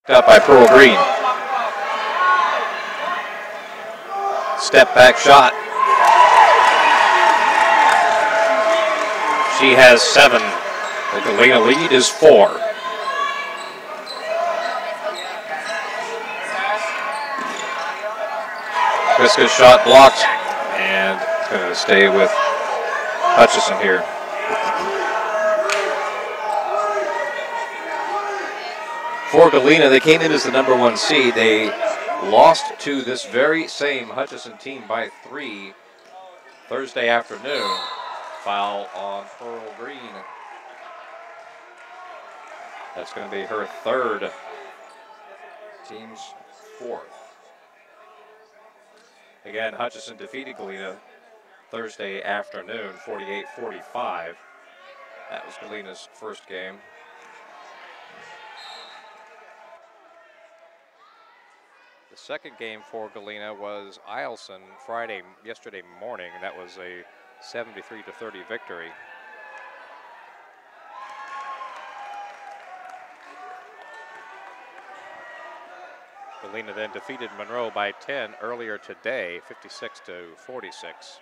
Up by Pearl Green. Step back shot. She has 7. The Galena lead is 4. Kriska's shot blocked, and going to stay with Hutchison here. For Galena, they came in as the #1 seed. They lost to this very same Hutchison team by 3 Thursday afternoon. Foul on Pearl Green. That's going to be her 3rd. Team's 4th. Again, Hutchison defeated Galena Thursday afternoon, 48-45. That was Galena's first game. The second game for Galena was Eielson yesterday morning, and that was a 73-30 victory. Galena then defeated Monroe by 10 earlier today, 56-46.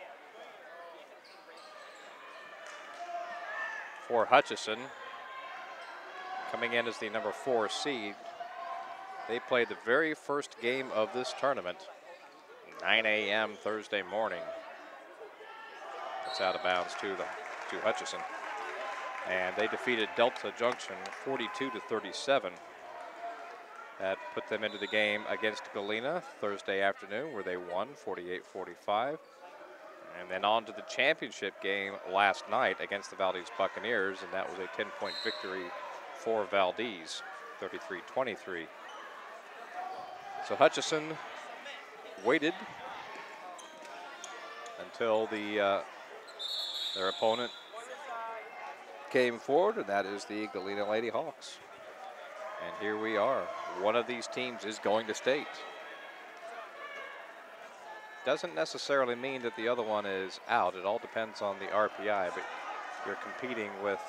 For Hutchison, coming in as the #4 seed, they played the very first game of this tournament, 9 a.m. Thursday morning. That's out of bounds to Hutchison. And they defeated Delta Junction 42-37. That put them into the game against Galena Thursday afternoon, where they won 48-45. And then on to the championship game last night against the Valdez Buccaneers, and that was a 10-point victory for Valdez, 33-23. So Hutchison waited until their opponent came forward, and that is the Galena Lady Hawks. And here we are. One of these teams is going to state. Doesn't necessarily mean that the other one is out. It all depends on the RPI, but you're competing with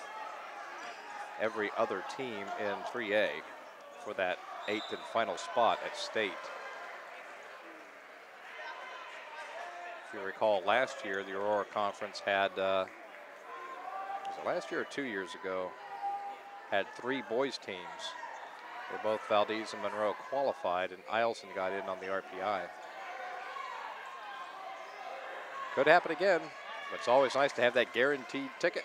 every other team in 3A for that 8th and final spot at state. If you recall, last year the Aurora Conference had, was it last year or 2 years ago, had 3 boys teams. Where both Valdez and Monroe qualified, and Eielson got in on the RPI. Could happen again, but it's always nice to have that guaranteed ticket.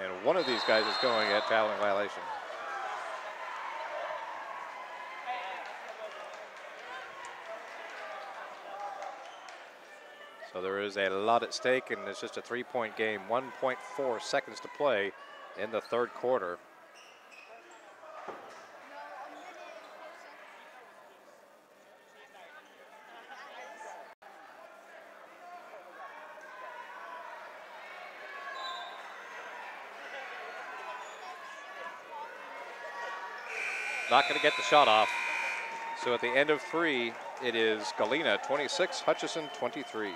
And one of these guys is going at traveling violation. So there is a lot at stake, and it's just a 3-point game, 1.4 seconds to play in the 3rd quarter. Not going to get the shot off. So at the end of 3, it is Galena 26, Hutchison 23.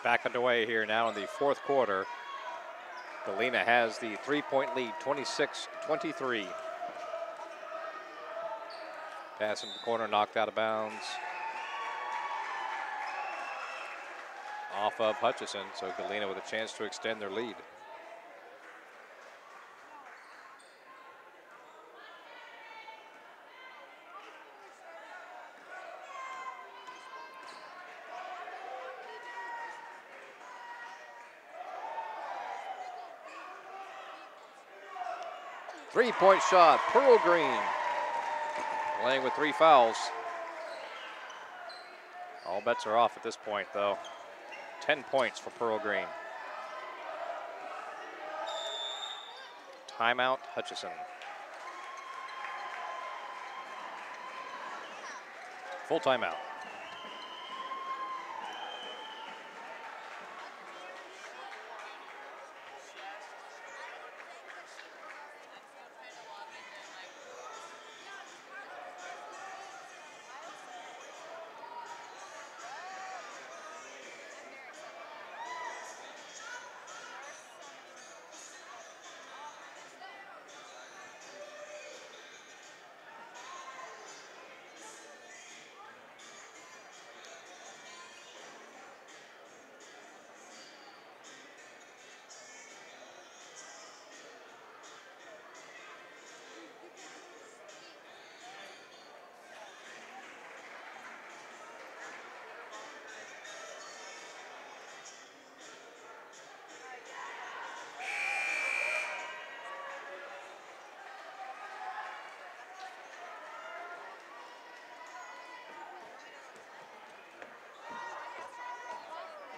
Back underway here now in the fourth quarter. Galena has the 3-point lead, 26-23. Pass in the corner, knocked out of bounds. Off of Hutchison, so Galena with a chance to extend their lead. Three-point shot, Pearl Green. Playing with 3 fouls. All bets are off at this point, though. 10 points for Pearl Green. Timeout, Hutchison. Full timeout.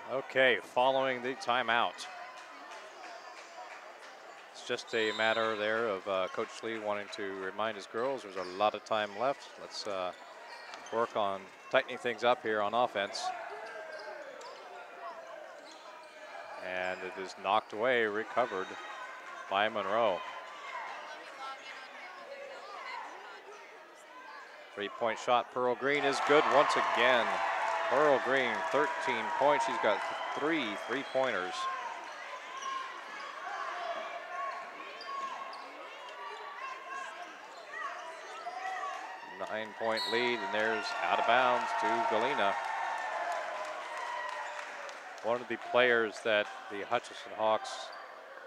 Okay, following the timeout. It's just a matter there of Coach Lee wanting to remind his girls there's a lot of time left. Let's work on tightening things up here on offense. And it is knocked away, recovered by Monroe. 3-point shot, Pearl Green is good once again. Pearl Green, 13 points. She's got 3 3-pointers. Nine-point lead, and there's out of bounds to Galena. One of the players that the Hutchison Hawks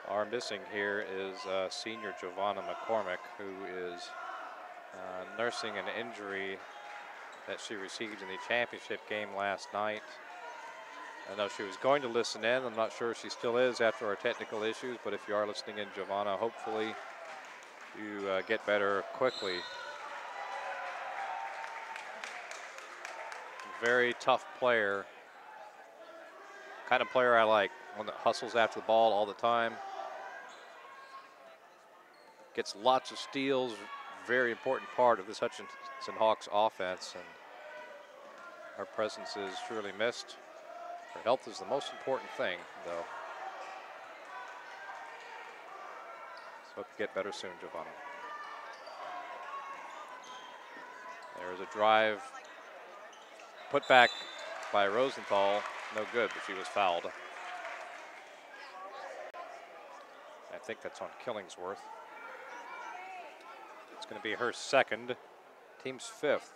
are missing here is senior Giovanna McCormick, who is nursing an injury that she received in the championship game last night. I know she was going to listen in. I'm not sure if she still is after our technical issues, but if you are listening in, Giovanna, hopefully you get better quickly. Very tough player. Kind of player I like, one that hustles after the ball all the time. Gets lots of steals, very important part of this Hutchison Hawks offense, and her presence is truly missed. Her health is the most important thing, though. So hope you get better soon, Giovanna. There's a drive put back by Rosenthal. No good, but she was fouled. I think that's on Killingsworth. It's going to be her second, team's 5th.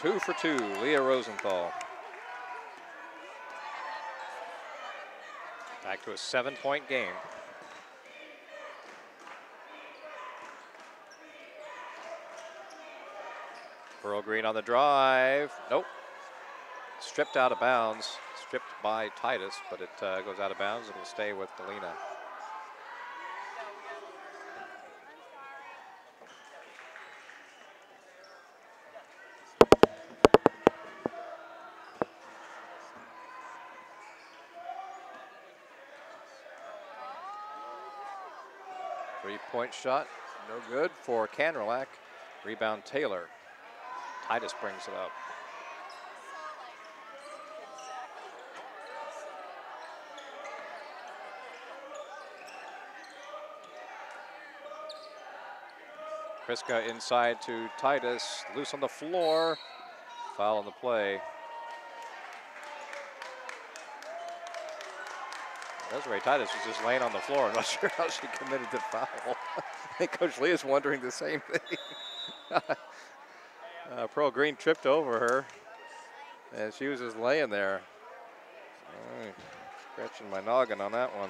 Two for 2, Leah Rosenthal. Back to a 7-point game. Pearl Green on the drive. Nope. Stripped out of bounds. Stripped by Titus, but it goes out of bounds. It'll stay with Galena. Three-point shot, no good for Canrelac. Rebound Taylor. Titus brings it up. Kriska inside to Titus, loose on the floor. Foul on the play. Desiree Titus was just laying on the floor. I'm not sure how she committed the foul. I think Coach Lee is wondering the same thing. Pearl Green tripped over her, and she was just laying there. All right. Scratching my noggin on that one.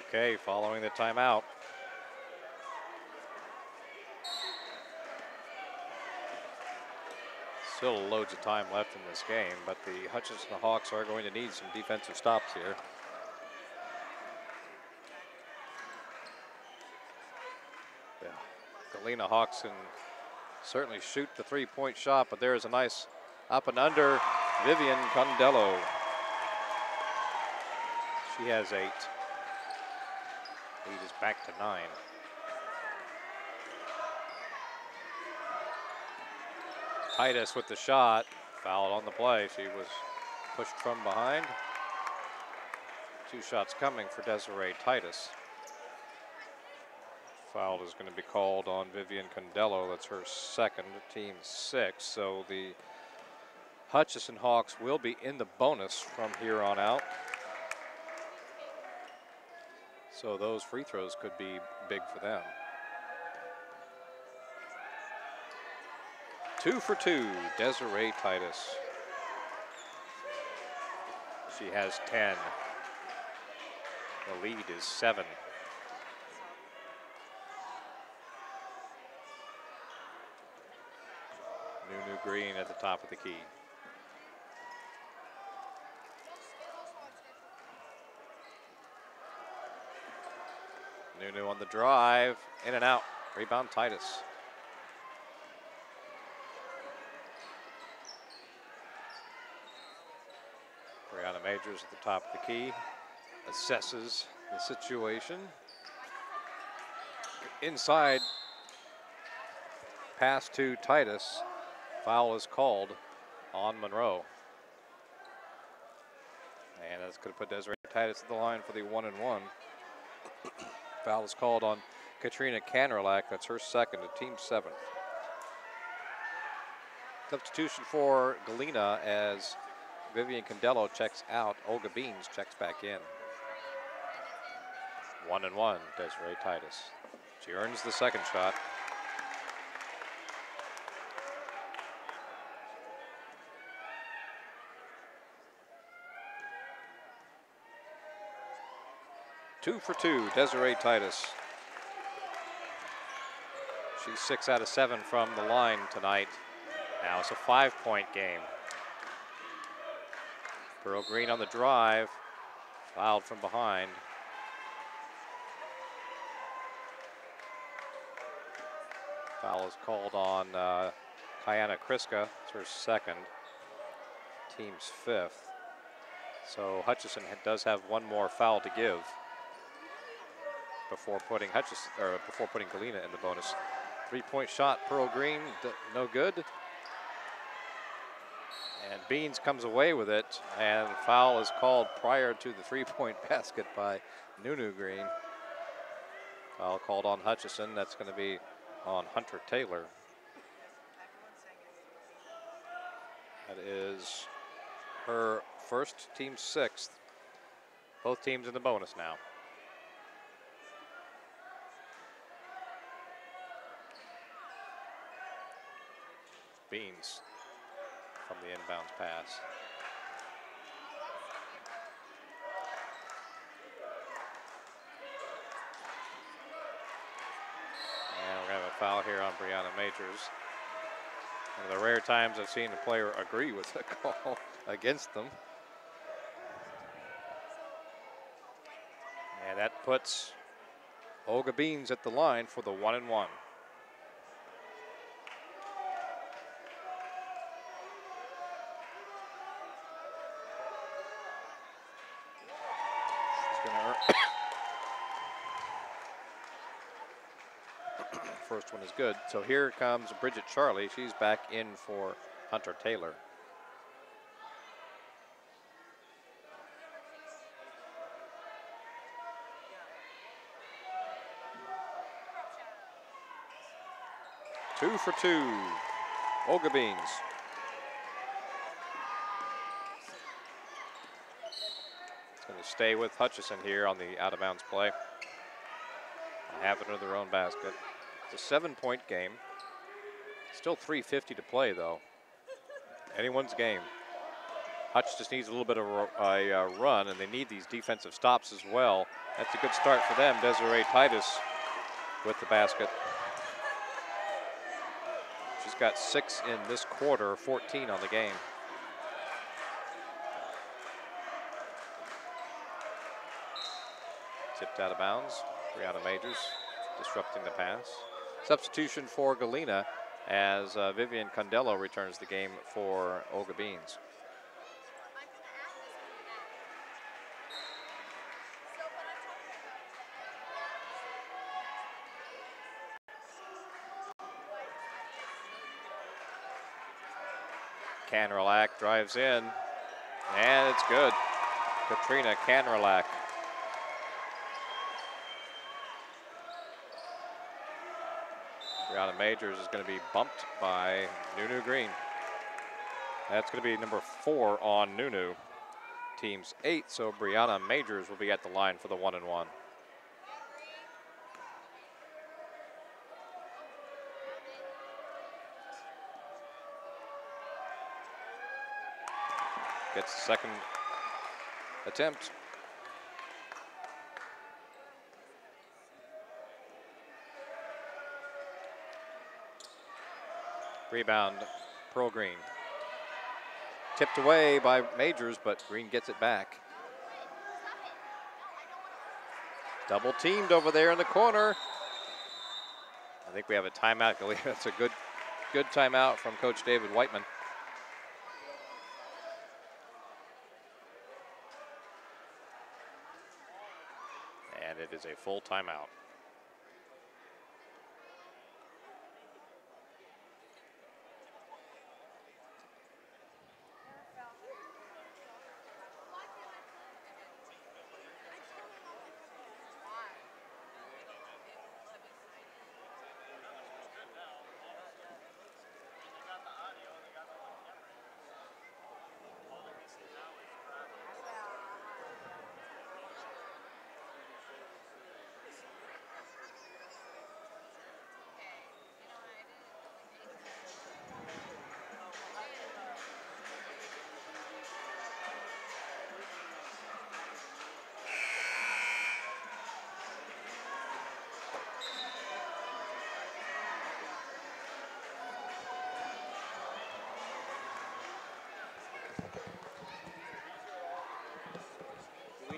Okay, following the timeout. Still loads of time left in this game, but the Hutchinson Hawks are going to need some defensive stops here. Yeah, Galena Hawks can certainly shoot the three-point shot, but there's a nice up and under Vivian Condello. She has 8. Lead is back to 9. Titus with the shot, fouled on the play. She was pushed from behind. 2 shots coming for Desiree Titus. Foul is going to be called on Vivian Condello. That's her second, team 6. So the Hutchinson Hawks will be in the bonus from here on out. So those free throws could be big for them. 2 for 2, Desiree Titus. She has 10. The lead is 7. Nunu Green at the top of the key. Nunu on the drive, in and out. Rebound Titus. Brianna Majors at the top of the key. Assesses the situation. Inside. Pass to Titus. Foul is called on Monroe. And that's going to put Desiree Titus at the line for the 1-and-1. Foul is called on Katrina Kanderlach. That's her second, to team 7. Substitution for Galena as Vivian Condello checks out. Olga Beans checks back in. 1-and-1, Desiree Titus. She earns the second shot. Two for 2, Desiree Titus. She's 6 out of 7 from the line tonight. Now it's a 5-point game. Pearl Green on the drive, fouled from behind. Foul is called on Kiana Kriska. It's her second, team's 5th. So Hutchinson does have one more foul to give before putting Galena in the bonus. 3-point shot, Pearl Green, no good. And Beans comes away with it, and foul is called prior to the 3-point basket by Nunu Green. Foul called on Hutchinson. That's going to be on Hunter Taylor. That is her first, team 6th. Both teams in the bonus now. Beans from the inbounds pass. And we're going to have a foul here on Brianna Majors. One of the rare times I've seen a player agree with the call against them. And that puts Olga Beans at the line for the 1-and-1. First one is good. So here comes Bridget Charlie. She's back in for Hunter Taylor. Two for two. Olga Beans. It's going to stay with Hutchison here on the out-of-bounds play. They have it under their own basket. It's a 7-point game. Still 3:50 to play, though. Anyone's game. Hutch just needs a little bit of a run, and they need these defensive stops as well. That's a good start for them. Desiree Titus with the basket. She's got 6 in this quarter, 14 on the game. Tipped out of bounds. Brianna Majors disrupting the pass. Substitution for Galena as Vivian Condello returns the game for Olga Beans. Canrelak drives in, and it's good. Katrina Canrelak. Brianna Majors is going to be bumped by Nunu Green. That's going to be number 4 on Nunu. Team's 8, so Brianna Majors will be at the line for the 1-and-1. Gets the second attempt. Rebound, Pearl Green. Tipped away by Majors, but Green gets it back. Double teamed over there in the corner. I think we have a timeout, Galena. That's a good timeout from Coach David Whiteman. And it is a full timeout.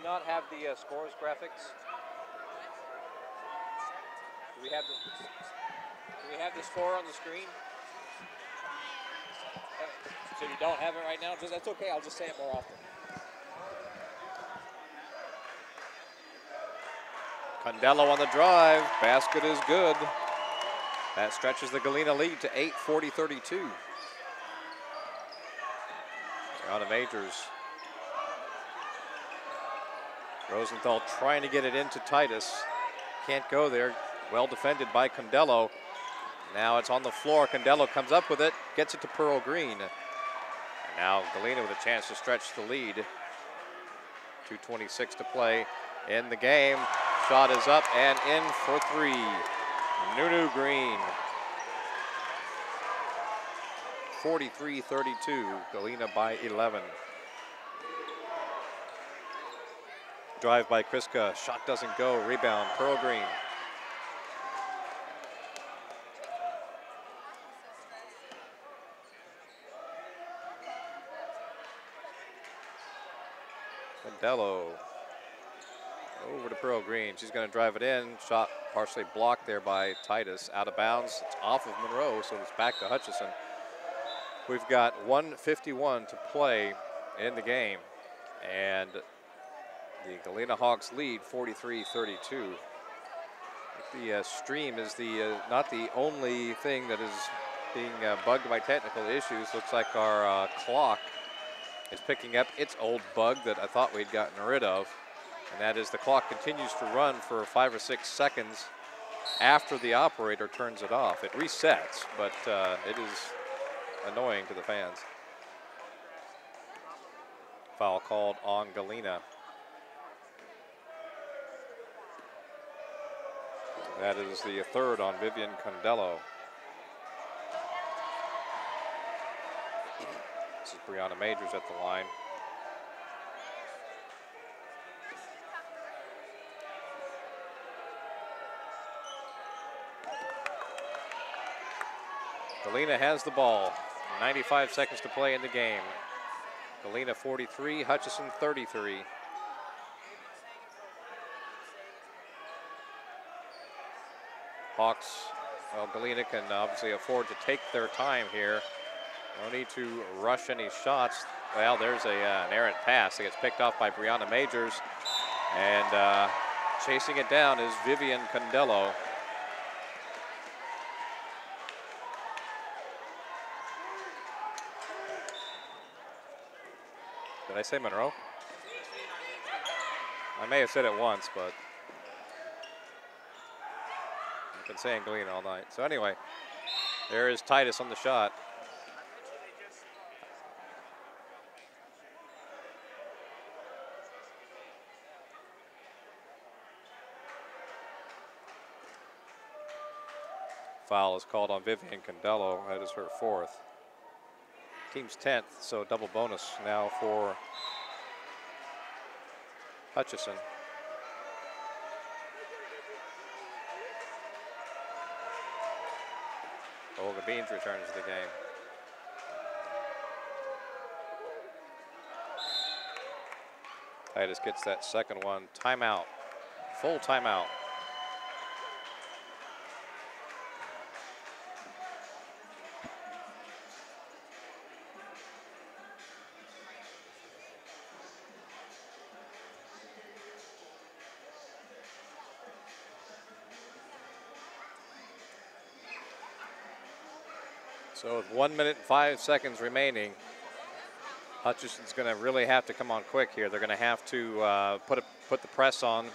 Not have the scores graphics? Do we have the score on the screen? So you don't have it right now? That's okay. I'll just say it more often. Condello on the drive. Basket is good. That stretches the Galena lead to 8, 40-32. Brianna Majors. Rosenthal trying to get it into Titus. Can't go there. Well defended by Condello. Now it's on the floor. Condello comes up with it, gets it to Pearl Green. And now Galena with a chance to stretch the lead. 2:26 to play in the game. Shot is up and in for three. Nunu Green. 43-32. Galena by 11. Drive by Kriska. Shot doesn't go. Rebound. Pearl Green. Condello. Over to Pearl Green. She's going to drive it in. Shot partially blocked there by Titus. Out of bounds. It's off of Monroe, so it's back to Hutchison. We've got 1:51 to play in the game. And the Galena Hawks lead 43-32. The stream is not the only thing that is being bugged by technical issues. Looks like our clock is picking up its old bug that I thought we'd gotten rid of. And that is the clock continues to run for 5 or 6 seconds after the operator turns it off. It resets, but it is annoying to the fans. Foul called on Galena. That is the third on Vivian Condello. This is Brianna Majors at the line. Galena has the ball. 95 seconds to play in the game. Galena 43, Hutchison 33. Hawks, well, Galena can obviously afford to take their time here. No need to rush any shots. Well, there's an errant pass that gets picked off by Brianna Majors. And chasing it down is Vivian Condello. Did I say Monroe? I may have said it once, but I've been saying Galena all night. So anyway, there is Titus on the shot. Foul is called on Vivian Condello. That is her fourth. Team's 10th, so double bonus now for Hutchison. Olga Beans returns to the game. Titus gets that second one. Timeout. Full timeout. So with 1 minute and 5 seconds remaining, Hutchison's going to really have to come on quick here. They're going to have to put the press on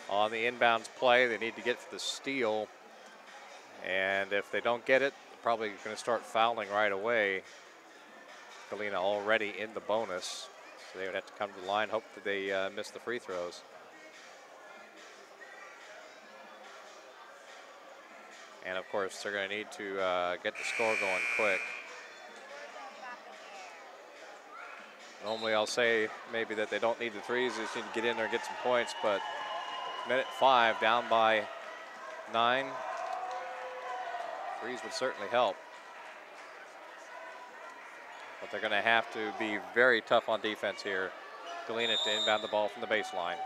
the inbounds play. They need to get the steal, and if they don't get it, they're probably going to start fouling right away. Galena already in the bonus, so they would have to come to the line, hope that they miss the free throws. And of course, they're going to need to get the score going quick. Normally I'll say maybe that they don't need the threes, they just need to get in there and get some points, but minute 5, down by 9. Threes would certainly help. But they're going to have to be very tough on defense here. Galena to inbound the ball from the baseline.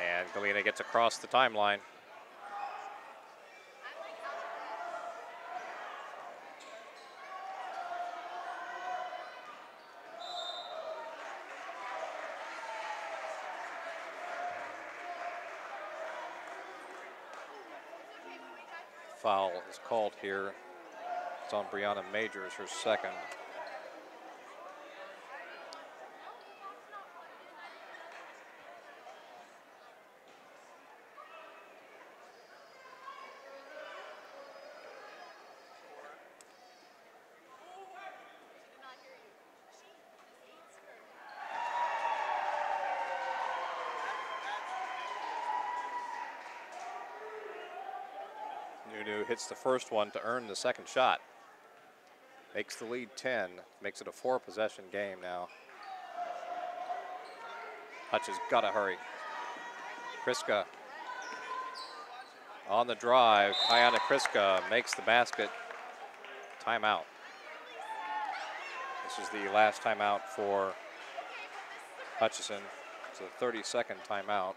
And Galena gets across the timeline. Foul is called here. It's on Brianna Majors, her second. Nunu hits the first one to earn the second shot. Makes the lead 10, makes it a 4-possession game now. Hutch has got to hurry. Kriska on the drive. Kayana Kriska makes the basket. Timeout. This is the last timeout for Hutchison. It's a 30-second timeout.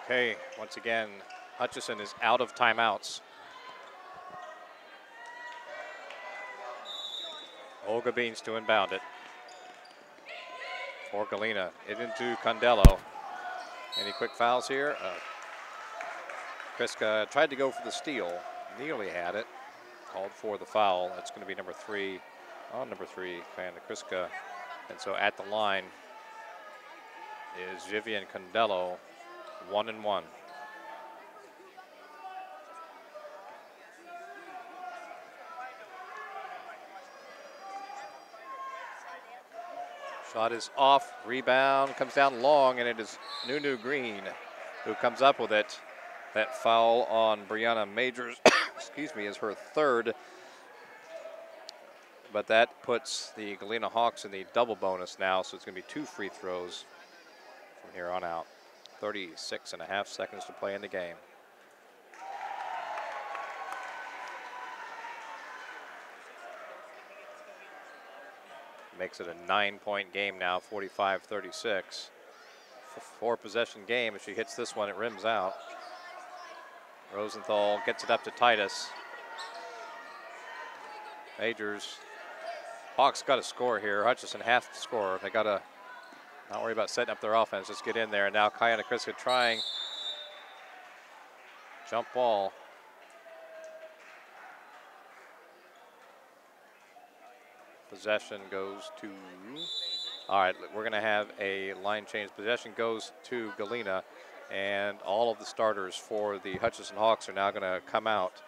Okay, once again, Hutchison is out of timeouts. Olga Beans to inbound it. For Galena, it into Condello. Any quick fouls here? Kriska tried to go for the steal, nearly had it. Called for the foul. That's going to be number 3, on number 3, Kayana Kriska. And so at the line is Vivian Condello, 1-1. Shot is off, rebound, comes down long, and it is Nunu Green who comes up with it. That foul on Brianna Majors, excuse me, is her 3rd. But that puts the Galena Hawks in the double bonus now, so it's going to be 2 free throws from here on out. 36.5 seconds to play in the game. Makes it a 9-point game now, 45-36. 4-possession game. If she hits this one, it rims out. Rosenthal gets it up to Titus. Majors. Hawks got to score here. Hutchison has to score. They got to not worry about setting up their offense. Just get in there. And now Kayana Kriska trying. Jump ball. Possession goes to, all right, we're going to have a line change. Possession goes to Galena, and all of the starters for the Hutchison Hawks are now going to come out.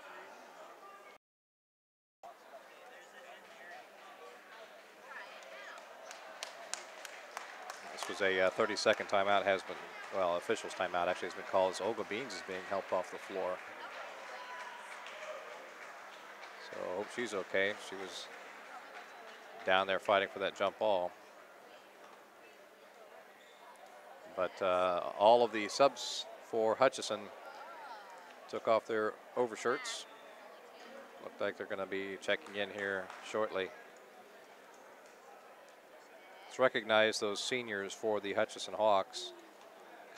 This was a 30-second timeout, has been, well, officials timeout actually has been called as Olga Beans is being helped off the floor. So I hope she's okay. She was down there fighting for that jump ball. But all of the subs for Hutchison took off their overshirts. Look like they're going to be checking in here shortly. Let's recognize those seniors for the Hutchison Hawks.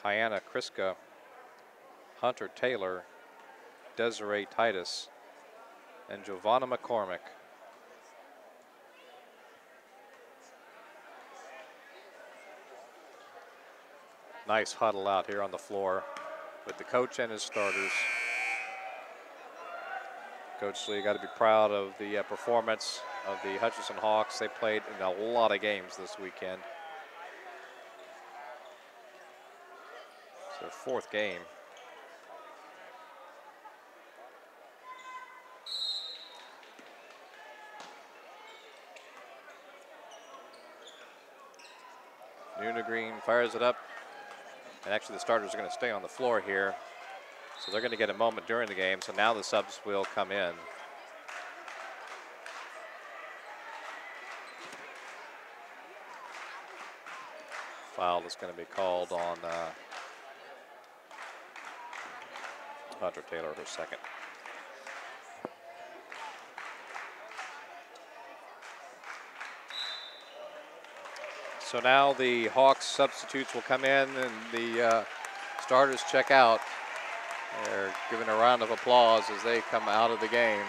Kayana Kriska, Hunter Taylor, Desiree Titus, and Giovanna McCormick. Nice huddle out here on the floor with the coach and his starters. Coach Lee got to be proud of the performance of the Hutchison Hawks. They played in a lot of games this weekend. It's their 4th game. Nuna Green fires it up. And actually the starters are going to stay on the floor here. So they're going to get a moment during the game. So now the subs will come in. Foul is going to be called on Hunter Taylor, her 2nd. So now the Hawks substitutes will come in and the starters check out. They're giving a round of applause as they come out of the game.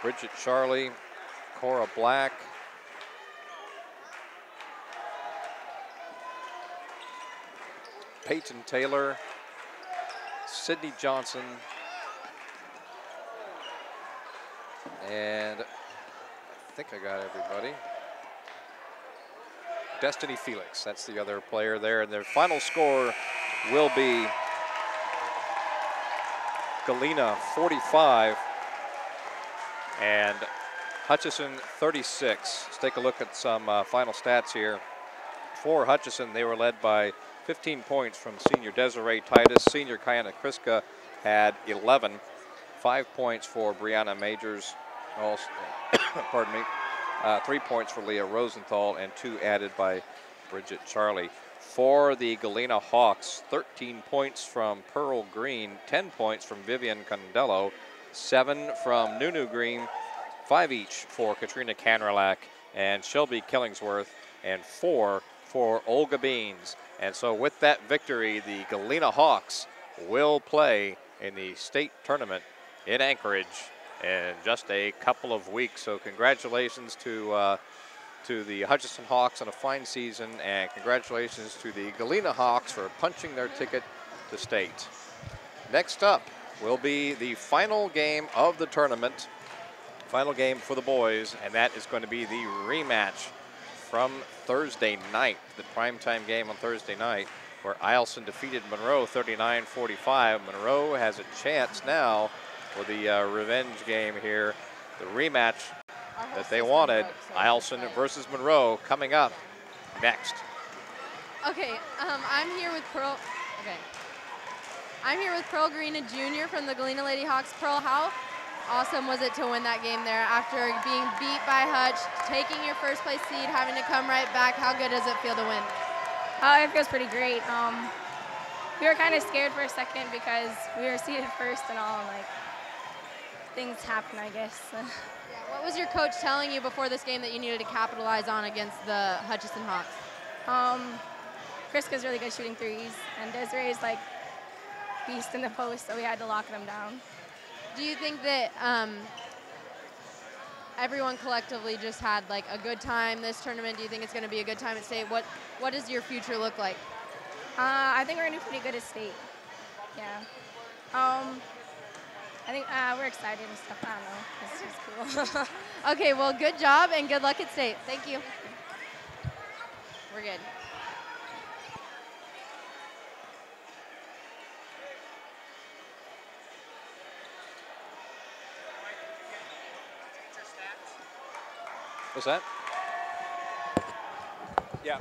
Bridget Charlie, Cora Black. Peyton Taylor. Sydney Johnson. And I think I got everybody. Destiny Felix, that's the other player there. And their final score will be Galena 45 and Hutchinson 36. Let's take a look at some final stats here. For Hutchinson, they were led by 15 points from senior Desiree Titus. Senior Kiana Kriska had 11. 5 points for Brianna Majors. Also, pardon me. 3 points for Leah Rosenthal and 2 added by Bridget Charlie. For the Galena Hawks, 13 points from Pearl Green, 10 points from Vivian Condello, 7 from Nunu Green, 5 each for Katrina Canrelak and Shelby Killingsworth, and 4 for Olga Beans. And so with that victory, the Galena Hawks will play in the state tournament in Anchorage in just a couple of weeks. So congratulations to the Hutchinson Hawks on a fine season, and congratulations to the Galena Hawks for punching their ticket to state. Next up will be the final game of the tournament, final game for the boys, and that is going to be the rematch from Thursday night, the primetime game on Thursday night, where Eielson defeated Monroe 39-45. Monroe has a chance now for the revenge game here, the rematch that they wanted. Eielson versus Monroe coming up next. Okay, I'm here with Pearl. Okay, I'm here with Pearl Galina Jr. from the Galena Lady Hawks. Pearl, how awesome was it to win that game there after being beat by Hutch, taking your first place seed, having to come right back? How good does it feel to win? It feels pretty great. We were kind of scared for a second because we were seated first and all, and like things happen, I guess. What was your coach telling you before this game that you needed to capitalize on against the Hutchinson Hawks? Kriska's really good shooting threes, and Desiree's like beast in the post, so we had to lock them down. Do you think that everyone collectively just had like a good time this tournament? Do you think it's going to be a good time at state? What does your future look like? I think we're going to do pretty good at state. Yeah. I think we're excited and stuff. I don't know. It's just cool. Okay, well, good job and good luck at state. Thank you. We're good. What's that? Yeah.